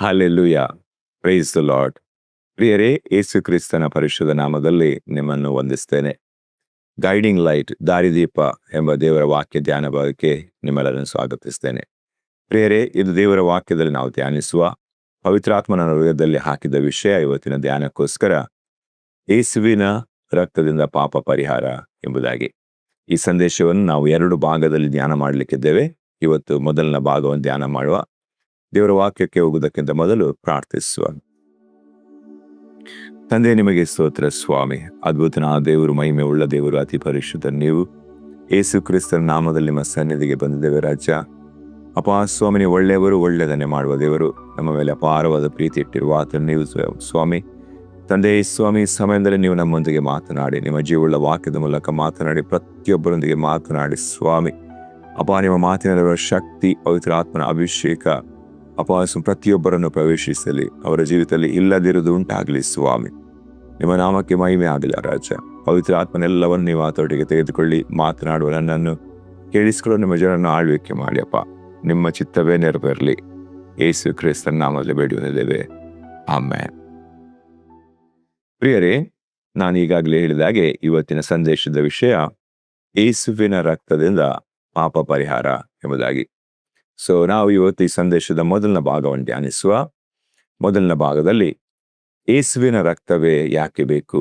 Hallelujah. Praise the lord. ಪ್ರಿಯರೇ, ಯೇಸು ಕ್ರಿಸ್ತನ ಪರಿಶುದ್ಧ ನಾಮದಲ್ಲಿ ನಿಮ್ಮನ್ನು ವಂದಿಸ್ತೇನೆ. ಗೈಡಿಂಗ್ ಲೈಟ್, ದಾರಿದೀಪ ಎಂಬ ದೇವರ ವಾಕ್ಯ ಧ್ಯಾನ ಭಾಗಕ್ಕೆ ನಿಮ್ಮೆಲ್ಲರನ್ನು ಸ್ವಾಗತಿಸ್ತೇನೆ. ಪ್ರಿಯರೇ, ಇದು ದೇವರ ವಾಕ್ಯದಲ್ಲಿ ನಾವು ಧ್ಯಾನಿಸುವ ಪವಿತ್ರಾತ್ಮನ ಹೃದಯದಲ್ಲಿ ಹಾಕಿದ ವಿಷಯ. ಇವತ್ತಿನ ಧ್ಯಾನಕ್ಕೋಸ್ಕರ ಯೇಸುವಿನ ರಕ್ತದಿಂದ ಪಾಪ ಪರಿಹಾರ ಎಂಬುದಾಗಿ. ಈ ಸಂದೇಶವನ್ನು ನಾವು 2 ಭಾಗದಲ್ಲಿ ಧ್ಯಾನ ಮಾಡಲಿಕ್ಕಿದ್ದೇವೆ. ಇವತ್ತು ಮೊದಲನ ಭಾಗವನ್ನು ಧ್ಯಾನ ಮಾಡುವ. ದೇವರ ವಾಕ್ಯಕ್ಕೆ ಹೋಗುವುದಕ್ಕಿಂತ ಮೊದಲು ಪ್ರಾರ್ಥಿಸುವ. ತಂದೆ, ನಿಮಗೆ ಸ್ತೋತ್ರ ಸ್ವಾಮಿ. ಅದ್ಭುತನಾದ ದೇವರು, ಮಹಿಮೆ ಉಳ್ಳ ದೇವರು, ಅತಿ ಪರಿಶುದ್ಧ ನೀವು. ಯೇಸು ಕ್ರಿಸ್ತನ ನಾಮದಲ್ಲಿ ನಿಮ್ಮ ಸನ್ನಿಧಿಗೆ ಬಂದಿದ್ದೇವೆ ರಾಜ. ಅಪಾ ಸ್ವಾಮಿ, ನೀವು ಒಳ್ಳೆಯವರು, ಒಳ್ಳೆಯದನ್ನೇ ಮಾಡುವ ದೇವರು. ನಮ್ಮ ಮೇಲೆ ಅಪಾರವಾದ ಪ್ರೀತಿ ಇಟ್ಟಿರುವ ಆತನು ನೀವು ಸ್ವಾಮಿ. ತಂದೆ ಸ್ವಾಮಿ, ಸಮಯದಲ್ಲಿ ನೀವು ನಮ್ಮೊಂದಿಗೆ ಮಾತನಾಡಿ, ನಿಮ್ಮ ಜೀವವುಳ್ಳ ವಾಕ್ಯದ ಮೂಲಕ ಮಾತನಾಡಿ, ಪ್ರತಿಯೊಬ್ಬರೊಂದಿಗೆ ಮಾತನಾಡಿ ಸ್ವಾಮಿ. ಅಪಾ, ನಿಮ್ಮ ಮಾತಿನ ಶಕ್ತಿ, ಪವಿತ್ರ ಆತ್ಮನ ಅಭಿಷೇಕ ಅಪಾಸ ಪ್ರತಿಯೊಬ್ಬರನ್ನು ಪ್ರವೇಶಿಸಲಿ. ಅವರ ಜೀವಿತದಲ್ಲಿ ಇಲ್ಲದಿರುವುದು ಉಂಟಾಗಲಿ ಸ್ವಾಮಿ. ನಿಮ್ಮ ನಾಮಕ್ಕೆ ಮಹಿಮೆ ಆಗಲಿ ರಾಜ. ಪವಿತ್ರ ಆತ್ಮನೆಲ್ಲವನ್ನು ನೀವು ಆತೊಟ್ಟಿಗೆ ತೆಗೆದುಕೊಳ್ಳಿ. ಮಾತನಾಡುವ ನನ್ನನ್ನು ಕೇಳಿಸಿಕೊಳ್ಳೋ ನಿಮ್ಮ ಜನರನ್ನು ಆಳ್ವಿಕೆ ಮಾಡಿ ಅಪ್ಪ. ನಿಮ್ಮ ಚಿತ್ತವೇ ನೆರವೇರಲಿ. ಯೇಸು ಕ್ರಿಸ್ತನ ನಾಮದಲ್ಲಿ ಬೇಡಿಕೊಂಡಿದ್ದೇವೆ, ಆಮೆನ್. ಪ್ರಿಯರೇ, ನಾನು ಈಗಾಗಲೇ ಹೇಳಿದಾಗೆ ಇವತ್ತಿನ ಸಂದೇಶದ ವಿಷಯ ಯೇಸುವಿನ ರಕ್ತದಿಂದ ಪಾಪ ಪರಿಹಾರ ಎಂಬುದಾಗಿ. ನಾವು ಇವತ್ತು ಈ ಸಂದೇಶದ ಮೊದಲನ ಭಾಗವನ್ನು ಧ್ಯಾನಿಸುವ. ಮೊದಲನ ಭಾಗದಲ್ಲಿ ಯೇಸುವಿನ ರಕ್ತವೇ ಯಾಕೆ ಬೇಕು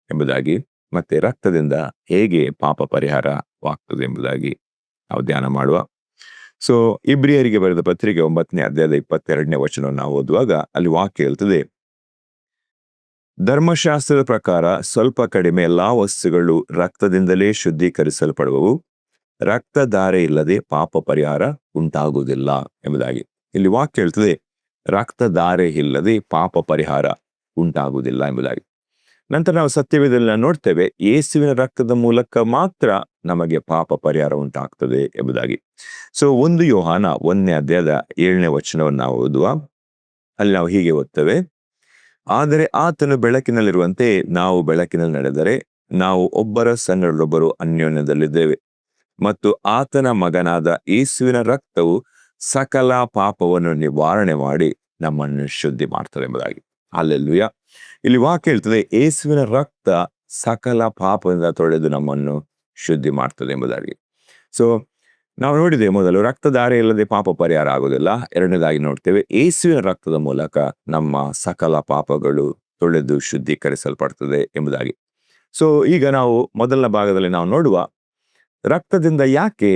ಎಂಬುದಾಗಿ, ಮತ್ತೆ ರಕ್ತದಿಂದ ಹೇಗೆ ಪಾಪ ಪರಿಹಾರವಾಗ್ತದೆ ಎಂಬುದಾಗಿ ನಾವು ಧ್ಯಾನ ಮಾಡುವ. ಇಬ್ರಿಯರಿಗೆ ಬರೆದ ಪತ್ರಿಕೆ 9ನೇ ಅಧ್ಯಾಯದ 22ನೇ ವಚನವನ್ನು ನಾವು ಓದುವಾಗ ಅಲ್ಲಿ ವಾಕ್ಯ ಹೇಳ್ತದೆ, ಧರ್ಮಶಾಸ್ತ್ರದ ಪ್ರಕಾರ ಸ್ವಲ್ಪ ಕಡಿಮೆ ಎಲ್ಲಾ ವಸ್ತುಗಳು ರಕ್ತದಿಂದಲೇ ಶುದ್ಧೀಕರಿಸಲ್ಪಡುವವು, ರಕ್ತಧಾರೆ ಇಲ್ಲದೆ ಪಾಪ ಪರಿಹಾರ ಉಂಟಾಗುವುದಿಲ್ಲ ಎಂಬುದಾಗಿ. ಇಲ್ಲಿ ವಾಕ್ಯ ಹೇಳ್ತದೆ, ರಕ್ತಧಾರೆ ಇಲ್ಲದೆ ಪಾಪ ಪರಿಹಾರ ಉಂಟಾಗುವುದಿಲ್ಲ ಎಂಬುದಾಗಿ. ನಂತರ ನಾವು ಸತ್ಯವೇದದಲ್ಲಿ ನೋಡ್ತೇವೆ, ಯೇಸುವಿನ ರಕ್ತದ ಮೂಲಕ ಮಾತ್ರ ನಮಗೆ ಪಾಪ ಪರಿಹಾರ ಉಂಟಾಗ್ತದೆ ಎಂಬುದಾಗಿ. 1 ಯೋಹಾನ 1ನೇ ಅಧ್ಯಾಯದ 7ನೇ ವಚನವನ್ನು ನಾವು ಓದುವ. ಅಲ್ಲಿ ನಾವು ಹೀಗೆ ಓದ್ತೇವೆ, ಆದರೆ ಆತನು ಬೆಳಕಿನಲ್ಲಿರುವಂತೆ ನಾವು ಬೆಳಕಿನಲ್ಲಿ ನಡೆದರೆ ನಾವು ಒಬ್ಬರ ಸಂಗಡೊಬ್ಬರು ಅನ್ಯೋನ್ಯದಲ್ಲಿದ್ದೇವೆ, ಮತ್ತು ಆತನ ಮಗನಾದ ಯೇಸುವಿನ ರಕ್ತವು ಸಕಲ ಪಾಪವನ್ನು ನಿವಾರಣೆ ಮಾಡಿ ನಮ್ಮನ್ನು ಶುದ್ಧಿ ಮಾಡ್ತದೆ ಎಂಬುದಾಗಿ. ಹಲ್ಲೆಲೂಯ. ಇಲ್ಲಿ ವಾಕ್ಯ ಹೇಳ್ತದೆ, ಯೇಸುವಿನ ರಕ್ತ ಸಕಲ ಪಾಪದಿಂದ ತೊಳೆದು ನಮ್ಮನ್ನು ಶುದ್ಧಿ ಮಾಡ್ತದೆ ಎಂಬುದಾಗಿ. ನಾವು ನೋಡಿದ್ದೇವೆ, ಮೊದಲು ರಕ್ತಧಾರೆ ಇಲ್ಲದೆ ಪಾಪ ಪರಿಹಾರ ಆಗುವುದಿಲ್ಲ. ಎರಡನೇದಾಗಿ ನೋಡ್ತೇವೆ, ಯೇಸುವಿನ ರಕ್ತದ ಮೂಲಕ ನಮ್ಮ ಸಕಲ ಪಾಪಗಳು ತೊಳೆದು ಶುದ್ಧೀಕರಿಸಲ್ಪಡ್ತದೆ ಎಂಬುದಾಗಿ. ಈಗ ನಾವು ಮೊದಲನ ಭಾಗದಲ್ಲಿ ನಾವು ನೋಡುವ ರಕ್ತದಿಂದ ಯಾಕೆ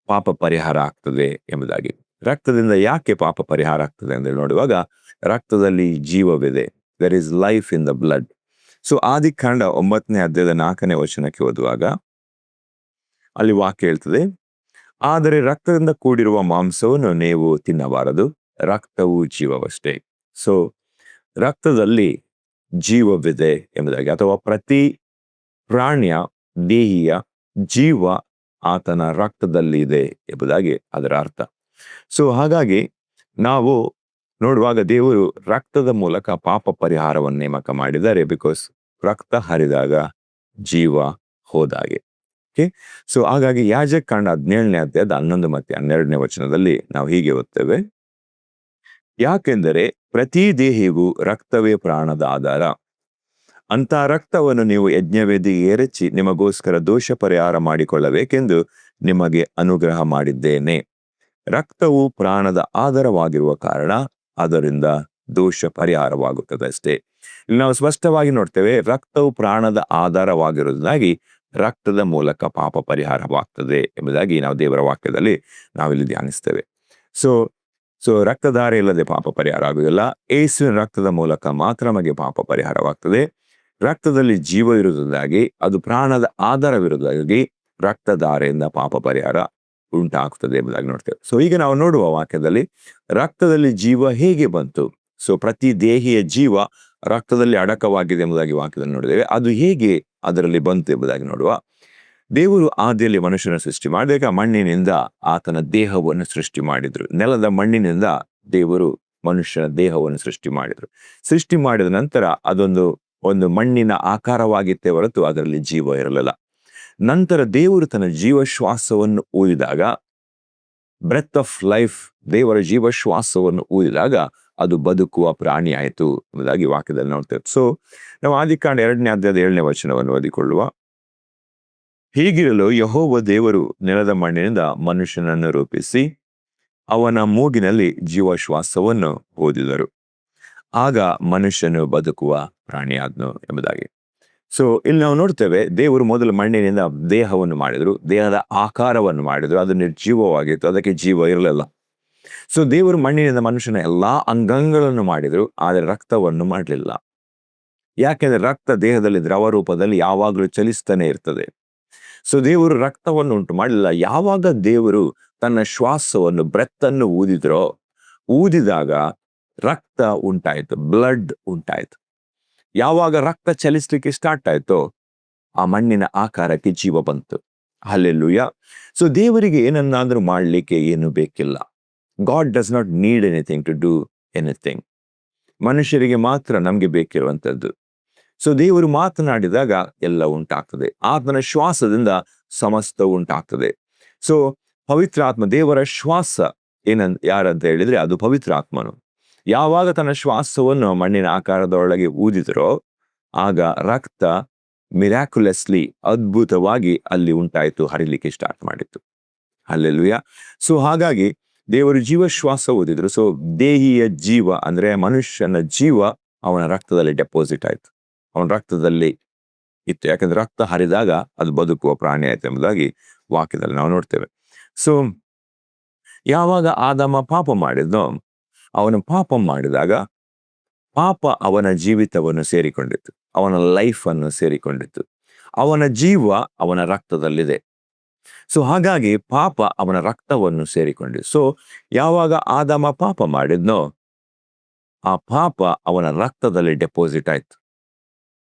ಪಾಪ ಪರಿಹಾರ ಆಗ್ತದೆ ಎಂಬುದಾಗಿ. ರಕ್ತದಿಂದ ಯಾಕೆ ಪಾಪ ಪರಿಹಾರ ಆಗ್ತದೆ ಎಂದು ನೋಡುವಾಗ, ರಕ್ತದಲ್ಲಿ ಜೀವವಿದೆ. There is life in the blood. ಆದಿಕಾಂಡ 9ನೇ ಅಧ್ಯಾಯದ 4ನೇ ವಚನಕ್ಕೆ ಓದುವಾಗ ಅಲ್ಲಿ ವಾಕ್ಯ ಹೇಳ್ತದೆ, ಆದರೆ ರಕ್ತದಿಂದ ಕೂಡಿರುವ ಮಾಂಸವನ್ನು ನೀವು ತಿನ್ನಬಾರದು, ರಕ್ತವು ಜೀವವಷ್ಟೇ. ರಕ್ತದಲ್ಲಿ ಜೀವವಿದೆ ಎಂಬುದಾಗಿ, ಅಥವಾ ಪ್ರತಿ ಪ್ರಾಣಿಯ ದೇಹಿಯ ಜೀವ ಆತನ ರಕ್ತದಲ್ಲಿ ಇದೆ ಎಂಬುದಾಗಿ ಅದರ ಅರ್ಥ. ಹಾಗಾಗಿ ನಾವು ನೋಡುವಾಗ ದೇವರು ರಕ್ತದ ಮೂಲಕ ಪಾಪ ಪರಿಹಾರವನ್ನು ನೇಮಕ ಮಾಡಿದ್ದಾರೆ. ಬಿಕಾಸ್ ರಕ್ತ ಹರಿದಾಗ ಜೀವ ಹೋದಾಗೆ. ಹಾಗಾಗಿ ಯಾಜಕಕಾಂಡ 17ನೇ ಅಧ್ಯಾಯದ 11 ಮತ್ತು 12ನೇ ವಚನದಲ್ಲಿ ನಾವು ಹೀಗೆ ಓದ್ತೇವೆ, ಯಾಕೆಂದರೆ ಪ್ರತಿ ದೇಹಿಗೂ ರಕ್ತವೇ ಪ್ರಾಣದ ಆಧಾರ. ಅಂತ ರಕ್ತವನ್ನು ನೀವು ಯಜ್ಞವೇದಿಗೆ ಎರಚಿ ನಿಮಗೋಸ್ಕರ ದೋಷ ಪರಿಹಾರ ಮಾಡಿಕೊಳ್ಳಬೇಕೆಂದು ನಿಮಗೆ ಅನುಗ್ರಹ ಮಾಡಿದ್ದೇನೆ. ರಕ್ತವು ಪ್ರಾಣದ ಆಧಾರವಾಗಿರುವ ಕಾರಣ ಅದರಿಂದ ದೋಷ ಪರಿಹಾರವಾಗುತ್ತದೆ ಅಷ್ಟೇ. ಇಲ್ಲಿ ನಾವು ಸ್ಪಷ್ಟವಾಗಿ ನೋಡ್ತೇವೆ, ರಕ್ತವು ಪ್ರಾಣದ ಆಧಾರವಾಗಿರುವುದಾಗಿ ರಕ್ತದ ಮೂಲಕ ಪಾಪ ಪರಿಹಾರವಾಗ್ತದೆ ಎಂಬುದಾಗಿ ನಾವು ದೇವರ ವಾಕ್ಯದಲ್ಲಿ ನಾವಿಲ್ಲಿ ಧ್ಯಾನಿಸ್ತೇವೆ. ರಕ್ತಧಾರೆ ಇಲ್ಲದೆ ಪಾಪ ಪರಿಹಾರ ಆಗುವುದಿಲ್ಲ. ಯೇಸುವಿನ ರಕ್ತದ ಮೂಲಕ ಮಾತ್ರ ನಮಗೆ ಪಾಪ ಪರಿಹಾರವಾಗ್ತದೆ. ರಕ್ತದಲ್ಲಿ ಜೀವ ಇರುವುದಾಗಿ, ಅದು ಪ್ರಾಣದ ಆಧಾರವಿರುವುದಾಗಿ ರಕ್ತಧಾರೆಯಿಂದ ಪಾಪ ಪರಿಹಾರ ಉಂಟಾಗ್ತದೆ ಎಂಬುದಾಗಿ ನೋಡ್ತೇವೆ. ಈಗ ನಾವು ನೋಡುವ ವಾಕ್ಯದಲ್ಲಿ ರಕ್ತದಲ್ಲಿ ಜೀವ ಹೇಗೆ ಬಂತು. ಪ್ರತಿ ದೇಹಿಯ ಜೀವ ರಕ್ತದಲ್ಲಿ ಅಡಕವಾಗಿದೆ ಎಂಬುದಾಗಿ ವಾಕ್ಯದಲ್ಲಿ ನೋಡಿದ್ದೇವೆ. ಅದು ಹೇಗೆ ಅದರಲ್ಲಿ ಬಂತು ಎಂಬುದಾಗಿ ನೋಡುವ. ದೇವರು ಆದಿಯಲ್ಲಿ ಮನುಷ್ಯನ ಸೃಷ್ಟಿ ಮಾಡಿದಾಗ ಮಣ್ಣಿನಿಂದ ಆತನ ದೇಹವನ್ನು ಸೃಷ್ಟಿ ಮಾಡಿದ್ರು. ನೆಲದ ಮಣ್ಣಿನಿಂದ ದೇವರು ಮನುಷ್ಯನ ದೇಹವನ್ನು ಸೃಷ್ಟಿ ಮಾಡಿದ್ರು. ಸೃಷ್ಟಿ ಮಾಡಿದ ನಂತರ ಒಂದು ಮಣ್ಣಿನ ಆಕಾರವಾಗಿತ್ತೇ ಹೊರತು ಅದರಲ್ಲಿ ಜೀವ ಇರಲಿಲ್ಲ. ನಂತರ ದೇವರು ತನ್ನ ಜೀವ ಶ್ವಾಸವನ್ನು ಊದಿದಾಗ ಬ್ರೆತ್ ಆಫ್ ಲೈಫ್, ದೇವರ ಜೀವಶ್ವಾಸವನ್ನು ಊದಿದಾಗ ಅದು ಬದುಕುವ ಪ್ರಾಣಿ ಆಯಿತು ಎಂಬುದಾಗಿ ವಾಕ್ಯದಲ್ಲಿ ನೋಡ್ತೇವೆ. ಸೊ ನಾವು ಆದಿಕಾಂಡ 2ನೇ ಅಧ್ಯಾಯದ 7ನೇ ವಚನವನ್ನು ಓದಿಕೊಳ್ಳುವ. ಹೀಗಿರಲು ಯೆಹೋವ ದೇವರು ನೆಲದ ಮಣ್ಣಿನಿಂದ ಮನುಷ್ಯನನ್ನು ರೂಪಿಸಿ ಅವನ ಮೂಗಿನಲ್ಲಿ ಜೀವಶ್ವಾಸವನ್ನು ಊದಿದರು. ಆಗ ಮನುಷ್ಯನು ಬದುಕುವ ಪ್ರಾಣಿಯಾದನು ಎಂಬುದಾಗಿ. ಸೊ ಇಲ್ಲಿ ನಾವು ನೋಡ್ತೇವೆ, ದೇವರು ಮೊದಲು ಮಣ್ಣಿನಿಂದ ದೇಹವನ್ನು ಮಾಡಿದ್ರು, ದೇಹದ ಆಕಾರವನ್ನು ಮಾಡಿದ್ರು, ಅದು ನಿರ್ಜೀವವಾಗಿತ್ತು, ಅದಕ್ಕೆ ಜೀವ ಇರಲಿಲ್ಲ. ಸೊ ದೇವರು ಮಣ್ಣಿನಿಂದ ಮನುಷ್ಯನ ಎಲ್ಲಾ ಅಂಗಾಂಗಗಳನ್ನು ಮಾಡಿದ್ರು, ಆದರೆ ರಕ್ತವನ್ನು ಮಾಡಲಿಲ್ಲ. ಯಾಕೆಂದ್ರೆ ರಕ್ತ ದೇಹದಲ್ಲಿ ದ್ರವ ರೂಪದಲ್ಲಿ ಯಾವಾಗಲೂ ಚಲಿಸ್ತಾನೆ ಇರ್ತದೆ. ಸೊ ದೇವರು ರಕ್ತವನ್ನು ಉಂಟು ಮಾಡಲಿಲ್ಲ. ಯಾವಾಗ ದೇವರು ತನ್ನ ಶ್ವಾಸವನ್ನು ಬ್ರೆತ್ತನ್ನು ಊದಿದಾಗ ರಕ್ತ ಉಂಟಾಯಿತು, ಬ್ಲಡ್ ಉಂಟಾಯಿತು. ಯಾವಾಗ ರಕ್ತ ಚಲಿಸ್ಲಿಕ್ಕೆ ಸ್ಟಾರ್ಟ್ ಆಯ್ತೋ ಆ ಮಣ್ಣಿನ ಆಕಾರಕ್ಕೆ ಜೀವ ಬಂತು. ಹಲ್ಲೆಲೂಯಾ. ಸೊ ದೇವರಿಗೆ ಏನನ್ನಾದ್ರೂ ಮಾಡಲಿಕ್ಕೆ ಏನು ಬೇಕಿಲ್ಲ. God does not need anything to do anything. ಮನುಷ್ಯರಿಗೆ ಮಾತ್ರ ನಮ್ಗೆ ಬೇಕಿರುವಂಥದ್ದು. ಸೊ ದೇವರು ಮಾತನಾಡಿದಾಗ ಎಲ್ಲ ಉಂಟಾಗ್ತದೆ. ಆತನ ಶ್ವಾಸದಿಂದ ಸಮಸ್ತ ಉಂಟಾಗ್ತದೆ. ಸೊ ಪವಿತ್ರಾತ್ಮ, ದೇವರ ಶ್ವಾಸ ಯಾರಂತ ಹೇಳಿದ್ರೆ ಅದು ಪವಿತ್ರಾತ್ಮನು. ಯಾವಾಗ ತನ್ನ ಶ್ವಾಸವನ್ನು ಮಣ್ಣಿನ ಆಕಾರದೊಳಗೆ ಊದಿದರೋ ಆಗ ರಕ್ತ ಮಿರಾಕ್ಯುಲಸ್ಲಿ, ಅದ್ಭುತವಾಗಿ ಅಲ್ಲಿ ಉಂಟಾಯಿತು, ಹರಿಲಿಕ್ಕೆ ಸ್ಟಾರ್ಟ್ ಮಾಡಿತ್ತು. ಹಲ್ಲೆಲೂಯಾ. ಸೊ ಹಾಗಾಗಿ ದೇವರು ಜೀವಶ್ವಾಸ ಊದಿದ್ರು. ಸೊ ದೇಹಿಯ ಜೀವ ಅಂದ್ರೆ ಮನುಷ್ಯನ ಜೀವ ಅವನ ರಕ್ತದಲ್ಲಿ ಡೆಪಾಸಿಟ್ ಆಯ್ತು, ಅವನ ರಕ್ತದಲ್ಲಿ ಇತ್ತು. ಯಾಕಂದ್ರೆ ರಕ್ತ ಹರಿದಾಗ ಅದು ಬದುಕುವ ಪ್ರಾಣಿ ಆಯ್ತು ಎಂಬುದಾಗಿ ವಾಕ್ಯದಲ್ಲಿ ನಾವು ನೋಡ್ತೇವೆ. ಸೊ ಯಾವಾಗ ಆದಾಮ ಪಾಪ ಮಾಡಿದ್ನೋ, ಅವನು ಪಾಪ ಮಾಡಿದಾಗ ಪಾಪ ಅವನ ಜೀವಿತವನ್ನು ಸೇರಿಕೊಂಡಿತ್ತು, ಅವನ ಲೈಫ್ ಅನ್ನು ಸೇರಿಕೊಂಡಿತ್ತು. ಅವನ ಜೀವ ಅವನ ರಕ್ತದಲ್ಲಿದೆ. ಸೊ ಹಾಗಾಗಿ ಪಾಪ ಅವನ ರಕ್ತವನ್ನು ಸೇರಿಕೊಂಡಿತ್ತು. ಸೊ ಯಾವಾಗ ಆದಾಮ ಪಾಪ ಮಾಡಿದ್ನೋ ಆ ಪಾಪ ಅವನ ರಕ್ತದಲ್ಲಿ ಡೆಪಾಸಿಟ್ ಆಯ್ತು.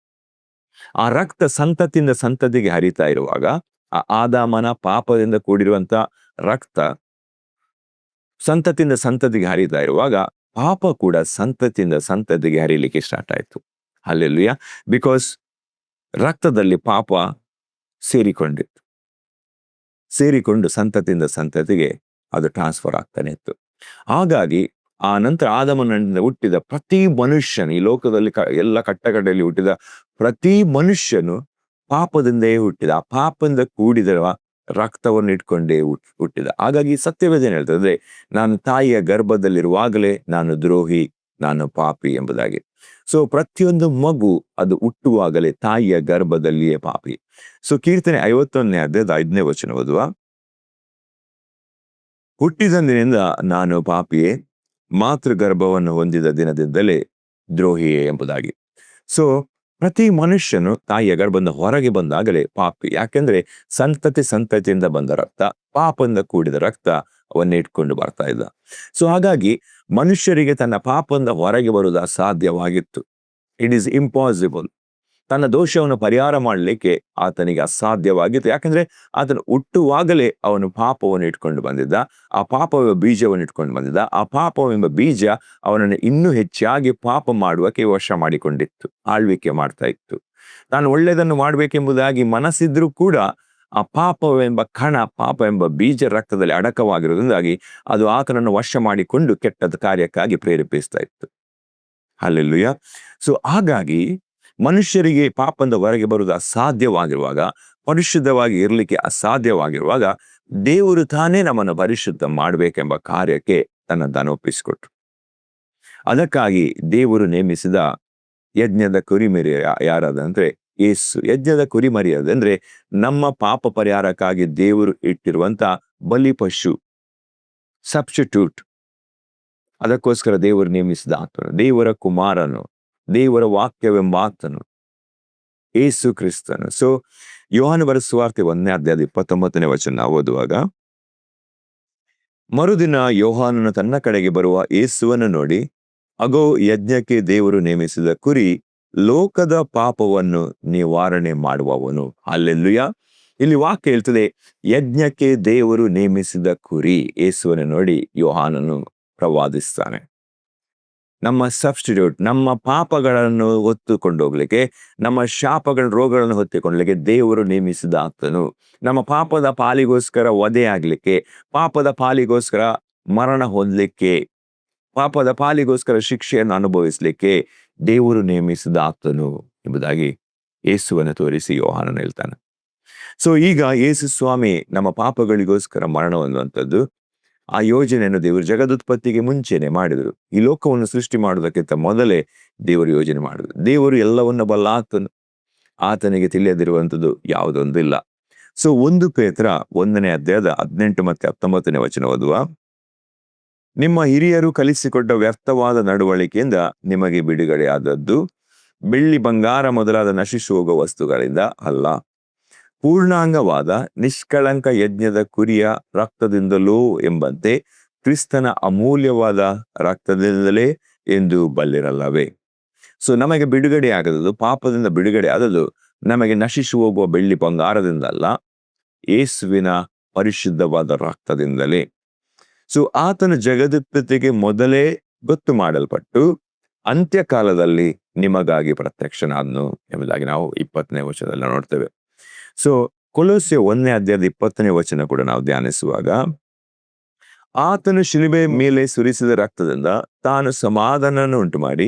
ಆ ರಕ್ತ ಸಂತತಿಯಿಂದ ಸಂತತಿಗೆ ಹರಿತಾ ಇರುವಾಗ, ಆ ಆದಾಮನ ಪಾಪದಿಂದ ಕೂಡಿರುವಂತ ರಕ್ತ ಸಂತತಿಯಿಂದ ಸಂತತಿಗೆ ಹರಿತಾ ಇರುವಾಗ ಪಾಪ ಕೂಡ ಸಂತತಿಯಿಂದ ಸಂತತಿಗೆ ಹರಿಲಿಕ್ಕೆ ಸ್ಟಾರ್ಟ್ ಆಯ್ತು. ಹಲ್ಲೆಲೂಯಾ. ಬಿಕಾಸ್ ರಕ್ತದಲ್ಲಿ ಪಾಪ ಸೇರಿಕೊಂಡು ಸಂತತಿಯಿಂದ ಸಂತತಿಗೆ ಅದು ಟ್ರಾನ್ಸ್ಫರ್ ಆಗ್ತಾನೆ ಇತ್ತು. ಹಾಗಾಗಿ ಆ ನಂತರ ಆದಾಮನಿಂದ ಹುಟ್ಟಿದ ಪ್ರತಿ ಮನುಷ್ಯನು, ಈ ಲೋಕದಲ್ಲಿ ಎಲ್ಲ ಕಟ್ಟಕಡೆಯಲ್ಲಿ ಹುಟ್ಟಿದ ಪ್ರತಿ ಮನುಷ್ಯನು ಪಾಪದಿಂದೇ ಹುಟ್ಟಿದ, ಆ ಪಾಪದಿಂದ ಕೂಡಿದ ರಕ್ತವನ್ನು ಇಟ್ಕೊಂಡೇ ಹುಟ್ಟಿದ. ಹಾಗಾಗಿ ಸತ್ಯವೇದ ಹೇಳ್ತದೆ, ನಾನು ತಾಯಿಯ ಗರ್ಭದಲ್ಲಿರುವಾಗಲೇ ನಾನು ದ್ರೋಹಿ, ನಾನು ಪಾಪಿ ಎಂಬುದಾಗಿ. ಸೊ ಪ್ರತಿಯೊಂದು ಮಗು ಅದು ಹುಟ್ಟುವಾಗಲೇ ತಾಯಿಯ ಗರ್ಭದಲ್ಲಿಯೇ ಪಾಪಿ. ಸೊ ಕೀರ್ತನೆ 51ನೇ ಅಧ್ಯಾಯದ 5ನೇ ವಚನ ಓದುವ. ಹುಟ್ಟಿದಂದಿನಿಂದ ನಾನು ಪಾಪಿಯೇ, ಮಾತೃಗರ್ಭವನ್ನು ಹೊಂದಿದ ದಿನದಿಂದಲೇ ದ್ರೋಹಿಯೇ ಎಂಬುದಾಗಿ. ಸೊ ಪ್ರತಿ ಮನುಷ್ಯನು ತಾಯಿಯ ಗರ್ಭದಿಂದ ಹೊರಗೆ ಬಂದಾಗಲೇ ಪಾಪಿ. ಯಾಕೆಂದ್ರೆ ಸಂತತಿಯಿಂದ ಬಂದ ರಕ್ತ, ಪಾಪದಿಂದ ಕೂಡಿದ ರಕ್ತ ಅವನ್ನೇ ಇಟ್ಕೊಂಡು ಬರ್ತಾ ಇದ್ದ. ಸೊ ಹಾಗಾಗಿ ಮನುಷ್ಯರಿಗೆ ತನ್ನ ಪಾಪದಿಂದ ಹೊರಗೆ ಬರುವುದು ಅಸಾಧ್ಯವಾಗಿತ್ತು. It is impossible. ತನ್ನ ದೋಷವನ್ನು ಪರಿಹಾರ ಮಾಡಲಿಕ್ಕೆ ಆತನಿಗೆ ಅಸಾಧ್ಯವಾಗಿತ್ತು. ಯಾಕಂದ್ರೆ ಆತನು ಹುಟ್ಟುವಾಗಲೇ ಅವನು ಪಾಪವನ್ನು ಇಟ್ಕೊಂಡು ಬಂದಿದ್ದ, ಆ ಪಾಪವೆಂಬ ಬೀಜವನ್ನು ಇಟ್ಕೊಂಡು ಬಂದಿದ್ದ. ಆ ಪಾಪವೆಂಬ ಬೀಜ ಅವನನ್ನು ಇನ್ನೂ ಹೆಚ್ಚಾಗಿ ಪಾಪ ಮಾಡುವಕ್ಕೆ ವಶ ಮಾಡಿಕೊಂಡಿತ್ತು, ಆಳ್ವಿಕೆ ಮಾಡ್ತಾ ಇತ್ತು. ತಾನು ಒಳ್ಳೆಯದನ್ನು ಮಾಡಬೇಕೆಂಬುದಾಗಿ ಮನಸ್ಸಿದ್ರೂ ಕೂಡ ಆ ಪಾಪವೆಂಬ ಕಣ, ಪಾಪ ಎಂಬ ಬೀಜ ರಕ್ತದಲ್ಲಿ ಅಡಕವಾಗಿರುವುದರಿಂದಾಗಿ ಅದು ಆತನನ್ನು ವಶ ಮಾಡಿಕೊಂಡು ಕೆಟ್ಟದ ಕಾರ್ಯಕ್ಕಾಗಿ ಪ್ರೇರೇಪಿಸ್ತಾ ಇತ್ತು. ಹಲ್ಲೆಲೂಯಾ. ಸೊ ಹಾಗಾಗಿ ಮನುಷ್ಯರಿಗೆ ಪಾಪದಿಂದ ಹೊರಗೆ ಬರುವುದು ಅಸಾಧ್ಯವಾಗಿರುವಾಗ, ಪರಿಶುದ್ಧವಾಗಿ ಇರಲಿಕ್ಕೆ ಅಸಾಧ್ಯವಾಗಿರುವಾಗ, ದೇವರು ತಾನೇ ನಮ್ಮನ್ನು ಪರಿಶುದ್ಧ ಮಾಡಬೇಕೆಂಬ ಕಾರ್ಯಕ್ಕೆ ತನ್ನನ್ನು ಒಪ್ಪಿಸಿಕೊಟ್ರು. ಅದಕ್ಕಾಗಿ ದೇವರು ನೇಮಿಸಿದ ಯಜ್ಞದ ಕುರಿಮರಿ ಯಾರಾದಂದ್ರೆ ಯೇಸು. ಯಜ್ಞದ ಕುರಿಮರಿಯಾದಂದ್ರೆ ನಮ್ಮ ಪಾಪ ಪರಿಹಾರಕ್ಕಾಗಿ ದೇವರು ಇಟ್ಟಿರುವಂತ ಬಲಿಪಶು, ಸಬ್ಸ್ಟಿಟ್ಯೂಟ್. ಅದಕ್ಕೋಸ್ಕರ ದೇವರು ನೇಮಿಸಿದ ಆತನು, ದೇವರ ಕುಮಾರನು, ದೇವರ ವಾಕ್ಯವೆಂಬ ಆತನು, ಯೇಸು ಕ್ರಿಸ್ತನು. ಸೊ ಯೋಹಾನ ಬರೆದ ಸುವಾರ್ತೆ 1ನೇ ಅಧ್ಯಾಯದ 29ನೇ ವಚನ ಓದುವಾಗ, ಮರುದಿನ ಯೋಹಾನನು ತನ್ನ ಕಡೆಗೆ ಬರುವ ಯೇಸುವನ್ನು ನೋಡಿ, ಅಗೋ ಯಜ್ಞಕ್ಕೆ ದೇವರು ನೇಮಿಸಿದ ಕುರಿ, ಲೋಕದ ಪಾಪವನ್ನು ನಿವಾರಣೆ ಮಾಡುವವನು. ಹಲ್ಲೆಲೂಯಾ. ಇಲ್ಲಿ ವಾಕ್ಯ ಹೇಳ್ತದೆ, ಯಜ್ಞಕ್ಕೆ ದೇವರು ನೇಮಿಸಿದ ಕುರಿ. ಯೇಸುವನ್ನು ನೋಡಿ ಯೋಹಾನನು ಪ್ರವಾದಿಸ್ತಾನೆ. ನಮ್ಮ ಸಬ್ಸ್ಟಿಟ್ಯೂಟ್, ನಮ್ಮ ಪಾಪಗಳನ್ನು ಹೊತ್ತುಕೊಂಡೋಗ್ಲಿಕ್ಕೆ, ನಮ್ಮ ಶಾಪಗಳ ರೋಗಗಳನ್ನು ಹೊತ್ತಿಕೊಳ್ಳಲಿಕ್ಕೆ ದೇವರು ನೇಮಿಸಿದ ಆತನು. ನಮ್ಮ ಪಾಪದ ಪಾಲಿಗೋಸ್ಕರ ವಧೆ ಆಗ್ಲಿಕ್ಕೆ, ಪಾಪದ ಪಾಲಿಗೋಸ್ಕರ ಮರಣ ಹೊಂದಲಿಕ್ಕೆ, ಪಾಪದ ಪಾಲಿಗೋಸ್ಕರ ಶಿಕ್ಷೆಯನ್ನು ಅನುಭವಿಸಲಿಕ್ಕೆ ದೇವರು ನೇಮಿಸಿದ ಆತನು ಎಂಬುದಾಗಿ ಯೇಸುವನ್ನು ತೋರಿಸಿ ಯೋಹಾನನು ಹೇಳ್ತಾನೆ. ಸೊ ಈಗ ಯೇಸು ಸ್ವಾಮಿ ನಮ್ಮ ಪಾಪಗಳಿಗೋಸ್ಕರ ಮರಣ ಹೊಂದುವಂಥದ್ದು, ಆ ಯೋಜನೆಯನ್ನು ದೇವರು ಜಗದುತ್ಪತ್ತಿಗೆ ಮುಂಚೆನೆ ಮಾಡಿದರು. ಈ ಲೋಕವನ್ನು ಸೃಷ್ಟಿ ಮಾಡುವುದಕ್ಕಿಂತ ಮೊದಲೇ ದೇವರು ಯೋಜನೆ ಮಾಡಿದ್ರು. ದೇವರು ಎಲ್ಲವನ್ನ ಬಲ್ಲ ಆತನು, ಆತನಿಗೆ ತಿಳಿಯದಿರುವಂಥದ್ದು ಯಾವುದೊಂದು ಇಲ್ಲ. ಸೊ 1 ಪೇತ್ರ 1ನೇ ಅಧ್ಯಾಯದ 18 ಮತ್ತೆ 19ನೇ ವಚನ ಓದುವ. ನಿಮ್ಮ ಹಿರಿಯರು ಕಲಿಸಿಕೊಟ್ಟ ವ್ಯರ್ಥವಾದ ನಡವಳಿಕೆಯಿಂದ ನಿಮಗೆ ಬಿಡುಗಡೆಯಾದದ್ದು ಬೆಳ್ಳಿ ಬಂಗಾರ ಮೊದಲಾದ ನಶಿಸಿ ಹೋಗುವ ವಸ್ತುಗಳಿಂದ ಅಲ್ಲ, ಪೂರ್ಣಾಂಗವಾದ ನಿಷ್ಕಳಂಕ ಯಜ್ಞದ ಕುರಿಯ ರಕ್ತದಿಂದಲೋ ಎಂಬಂತೆ ಕ್ರಿಸ್ತನ ಅಮೂಲ್ಯವಾದ ರಕ್ತದಿಂದಲೇ ಎಂದು ಬಲ್ಲಿರಲ್ಲವೇ. ಸೊ ನಮಗೆ ಬಿಡುಗಡೆ ಆಗದದು, ಪಾಪದಿಂದ ಬಿಡುಗಡೆ ಆದದು ನಮಗೆ ನಶಿಸಿ ಹೋಗುವ ಬೆಳ್ಳಿ ಬಂಗಾರದಿಂದ ಅಲ್ಲ, ಯೇಸುವಿನ ಪರಿಶುದ್ಧವಾದ ರಕ್ತದಿಂದಲೇ. ಸೊ ಆತನ ಜಗದುತ್ಪತ್ತಿಗೆ ಮೊದಲೇ ಗೊತ್ತು ಮಾಡಲ್ಪಟ್ಟು ಅಂತ್ಯಕಾಲದಲ್ಲಿ ನಿಮಗಾಗಿ ಪ್ರತ್ಯಕ್ಷನಾದನು ಎಂಬುದಾಗಿ ನಾವು 20ನೇ ವಚನದಲ್ಲಿ ನೋಡ್ತೇವೆ. ಸೊ ಕೊಲೋಸ್ಯ 1ನೇ ಅಧ್ಯಾಯದ 20ನೇ ವಚನ ಕೂಡ ನಾವು ಧ್ಯಾನಿಸುವಾಗ, ಆತನು ಶಿಲುಬೆ ಮೇಲೆ ಸುರಿಸಿದ ರಕ್ತದಿಂದ ತಾನು ಸಮಾಧಾನವನ್ನು ಉಂಟು ಮಾಡಿ